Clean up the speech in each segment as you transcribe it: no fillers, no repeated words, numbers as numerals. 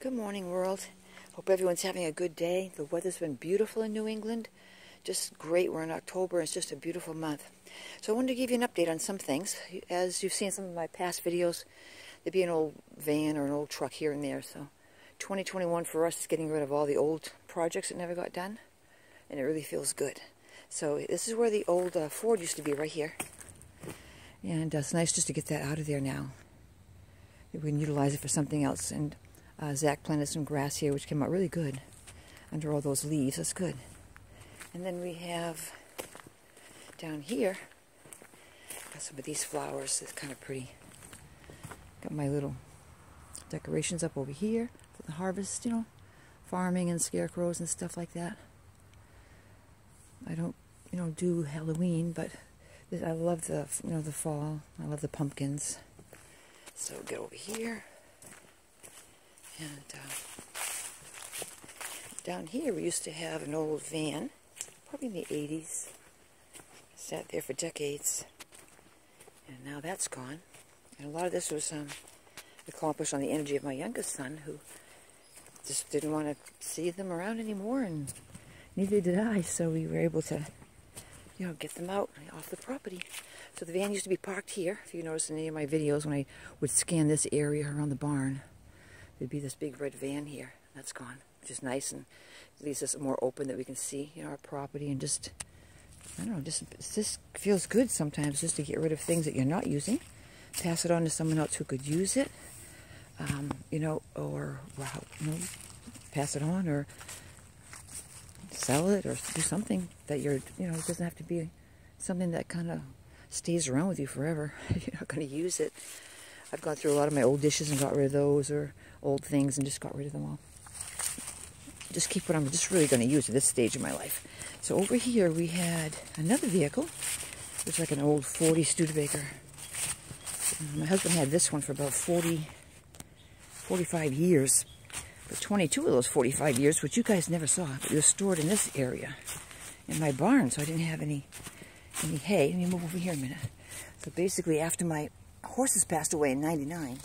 Good morning, world. Hope everyone's having a good day. The weather's been beautiful in New England. Just great. We're in October. It's just a beautiful month. So I wanted to give you an update on some things. As you've seen in some of my past videos, there'd be an old van or an old truck here and there. So 2021 for us is getting rid of all the old projects that never got done. And it really feels good. So this is where the old Ford used to be, right here. And it's nice just to get that out of there now. We can utilize it for something else. And Zach planted some grass here, which came out really good under all those leaves. That's good. And then we have down here, got some of these flowers. It's kind of pretty. Got my little decorations up over here for the harvest, you know, farming and scarecrows and stuff like that. I don't, do Halloween, but I love the, the fall. I love the pumpkins. So get over here. And down here we used to have an old van, probably in the 80s. Sat there for decades. And now that's gone. And a lot of this was accomplished on the energy of my youngest son, who just didn't want to see them around anymore, and neither did I. So we were able to, get them out off the property. So the van used to be parked here. If you notice in any of my videos, when I would scan this area around the barn, there'd be this big red van here. That's gone, which is nice, and leaves us more open that we can see, our property, and just, I don't know, just feels good sometimes just to get rid of things that you're not using, pass it on to someone else who could use it, or pass it on, or sell it, or do something that it doesn't have to be something that kind of stays around with you forever. You're not going to use it. I've gone through a lot of my old dishes and got rid of those, or old things, and just got rid of them all. Just keep what I'm just really going to use at this stage of my life. So over here we had another vehicle. It was like an old 40 Studebaker. My husband had this one for about 45 years. But 22 of those 45 years, which you guys never saw, but it was stored in this area in my barn, so I didn't have any hay. Let me move over here a minute. So basically, after my horses passed away in '99,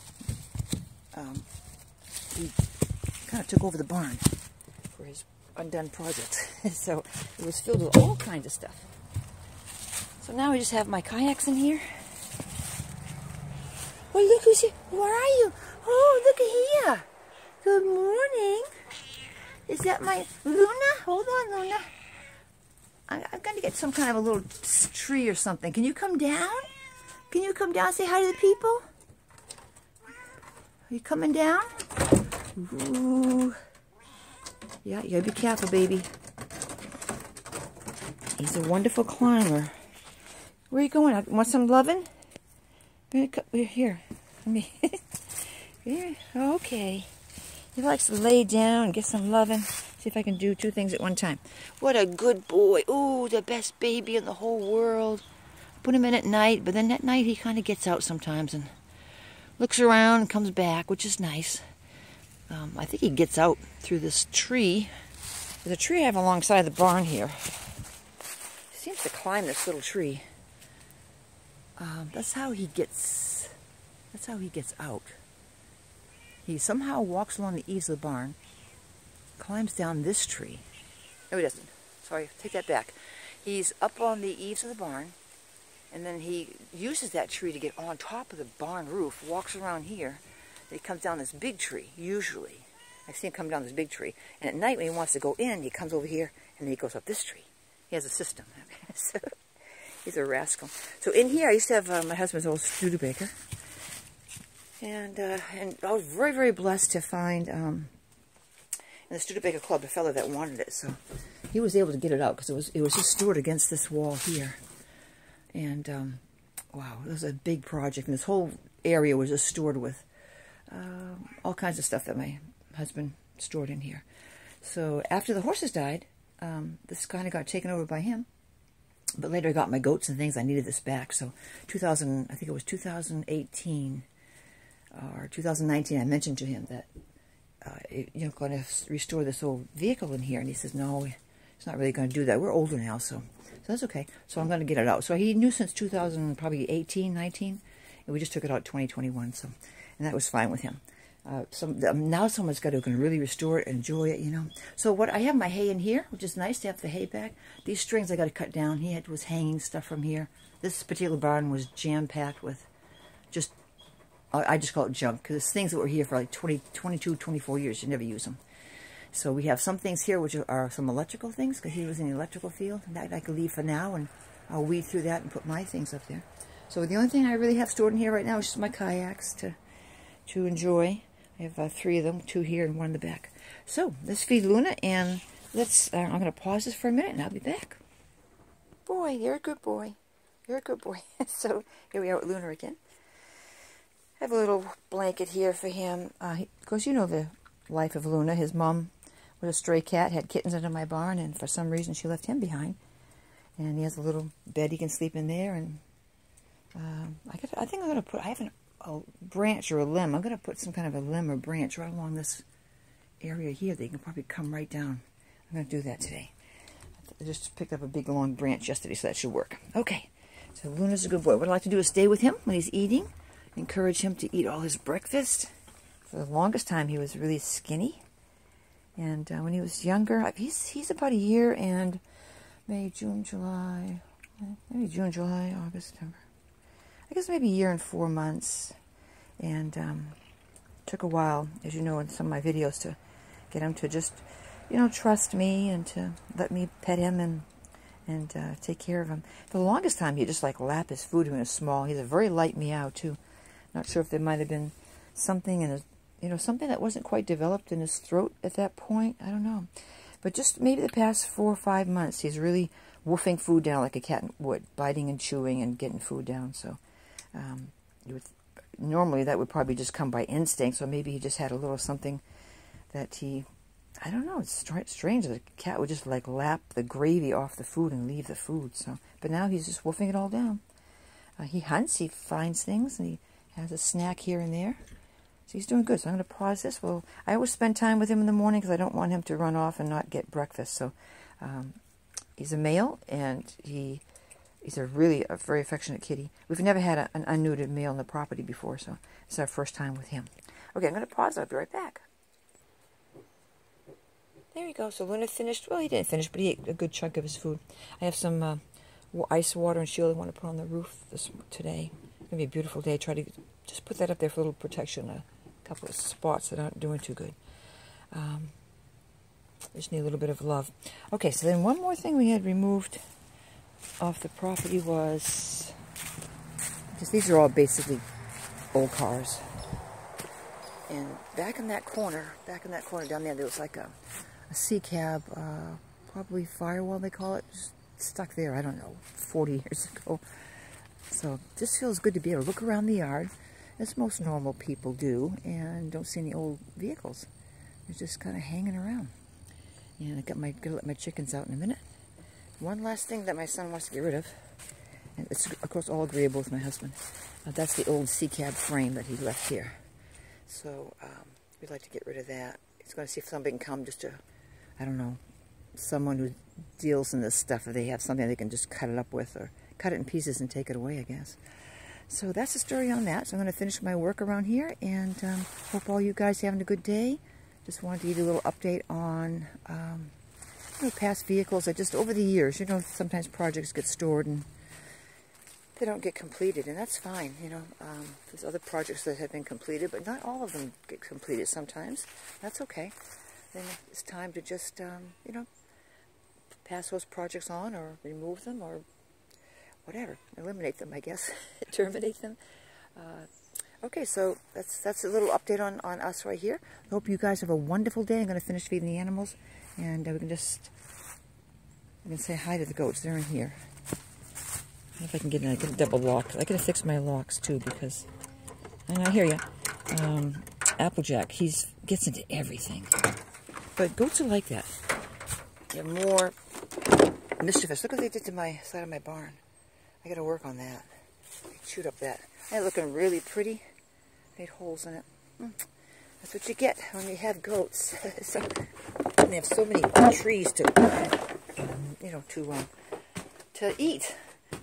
he kind of took over the barn for his undone project. So it was filled with all kinds of stuff. So now I just have my kayaks in here. Well, look who's here. Where are you? Oh, look at here. Good morning. Is that my Luna? Hold on, Luna. I'm going to get some kind of a little tree or something. Can you come down? Can you come down and say hi to the people? Are you coming down? Ooh. Yeah, you gotta be careful, baby. He's a wonderful climber. Where are you going? Want some loving? Here. Let me. Here. Okay. He likes to lay down and get some loving. See if I can do two things at one time. What a good boy. Ooh, the best baby in the whole world. Put him in at night, but then at night he kind of gets out sometimes and looks around and comes back, which is nice. I think he gets out through this tree. There's a tree I have alongside the barn here. He seems to climb this little tree. That's how he gets out. He somehow walks along the eaves of the barn, climbs down this tree. No, he doesn't. Sorry, take that back. He's up on the eaves of the barn, and then he uses that tree to get on top of the barn roof, walks around here, and he comes down this big tree, usually. I've seen him come down this big tree. And at night, when he wants to go in, he comes over here, and then he goes up this tree. He has a system. So, he's a rascal. So in here, I used to have my husband's old Studebaker. And I was very, very blessed to find in the Studebaker Club a fellow that wanted it. So he was able to get it out because it was just stored against this wall here. And wow, it was a big project. And this whole area was just stored with all kinds of stuff that my husband stored in here. So after the horses died, this kind of got taken over by him. But later I got my goats and things. I needed this back. So I think it was 2018. Or 2019, I mentioned to him that, going to restore this old vehicle in here. And he says, no, it's not really going to do that. We're older now, so that's okay. So I'm going to get it out. So he knew since 2000, probably 18, 19, and we just took it out 2021. So, and that was fine with him. Now someone's got to really restore it and enjoy it, you know. So what I have my hay in here, which is nice to have the hay back. These strings I got to cut down. He was hanging stuff from here. This particular barn was jam-packed with just, I just call it junk, because it's things that were here for like 22, 24 years. You never use them. So we have some things here which are some electrical things, because he was in the electrical field. And that I could leave for now, and I'll weed through that and put my things up there. So the only thing I really have stored in here right now is just my kayaks to enjoy. I have 3 of them, 2 here and 1 in the back. So let's feed Luna, and I'm going to pause this for a minute, and I'll be back. Boy, you're a good boy. You're a good boy. So here we are with Luna again. I have a little blanket here for him. Of course, you know the life of Luna. His mom was a stray cat, had kittens under my barn, and for some reason she left him behind. And he has a little bed he can sleep in there. And I think I'm going to put, I have a branch or a limb. I'm going to put some kind of a limb or branch right along this area here that you can probably come right down. I'm going to do that today. I just picked up a big long branch yesterday, so that should work. Okay, so Luna's a good boy. What I like to do is stay with him when he's eating, encourage him to eat all his breakfast. For the longest time, he was really skinny. And when he was younger, he's about a year and May, June, July, maybe June, July, August, September. I guess maybe a year and 4 months. And took a while, as you know, in some of my videos, to get him to just, you know, trust me and to let me pet him and take care of him. For the longest time, he'd just like lap his food when he was small. He's a very light meow too. Not sure if there might have been something in his, you know, something that wasn't quite developed in his throat at that point. I don't know. But just maybe the past 4 or 5 months, he's really wolfing food down like a cat would, biting and chewing and getting food down. So normally that would probably just come by instinct. So maybe he just had a little something that he, I don't know. It's strange that a cat would just like lap the gravy off the food and leave the food. So, but now he's just wolfing it all down. He hunts, he finds things, and he has a snack here and there. So he's doing good. So I'm going to pause this. Well, I always spend time with him in the morning because I don't want him to run off and not get breakfast. So he's a male, and he's a very affectionate kitty. We've never had an unneutered male on the property before, so it's our first time with him. Okay, I'm going to pause. I'll be right back. There we go. So Luna finished. Well, he didn't finish, but he ate a good chunk of his food. I have some ice water and shield I want to put on the roof today. It's going to be a beautiful day. Try to just put that up there for a little protection. A couple of spots that aren't doing too good. Just need a little bit of love. Okay, so then one more thing we had removed off the property was, because these are all basically old cars. And back in that corner down there was like a sea cab, probably firewall they call it, just stuck there, I don't know, 40 years ago. So this feels good to be able to look around the yard, as most normal people do, and don't see any old vehicles. They're just kind of hanging around. And I gonna let my chickens out in a minute. One last thing that my son wants to get rid of, and it's of course all agreeable with my husband. That's the old sea cab frame that he left here. So we'd like to get rid of that. He's going to see if somebody can come just to, I don't know, someone who deals in this stuff, if they have something they can just cut it up with, or cut it in pieces and take it away, I guess. So that's the story on that. So I'm going to finish my work around here, and hope all you guys are having a good day. Just wanted to give you a little update on you know, past vehicles. That just over the years, you know, sometimes projects get stored and they don't get completed, and that's fine. You know, there's other projects that have been completed, but not all of them get completed sometimes. That's okay. Then it's time to just, you know, pass those projects on, or remove them, or whatever. Eliminate them, I guess. Terminate them. Okay, so that's a little update on us right here. I hope you guys have a wonderful day. I'm going to finish feeding the animals, and we can say hi to the goats. They're in here. I don't know if I can get a double lock. I gotta fix my locks too, because I hear you. Applejack, he gets into everything. But goats are like that. They're more mischievous. Look what they did to my side of my barn. I gotta work on that. They chewed up that. They're looking really pretty. Made holes in it. That's what you get when you have goats. So, and they have so many trees to, you know, to eat.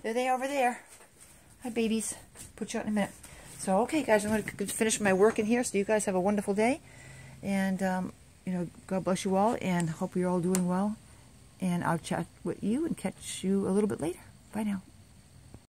There they are over there. Hi, babies. Put you out in a minute. So, okay, guys, I'm going to finish my work in here. So you guys have a wonderful day. And, you know, God bless you all. And hope you're all doing well. And I'll chat with you and catch you a little bit later. Bye now.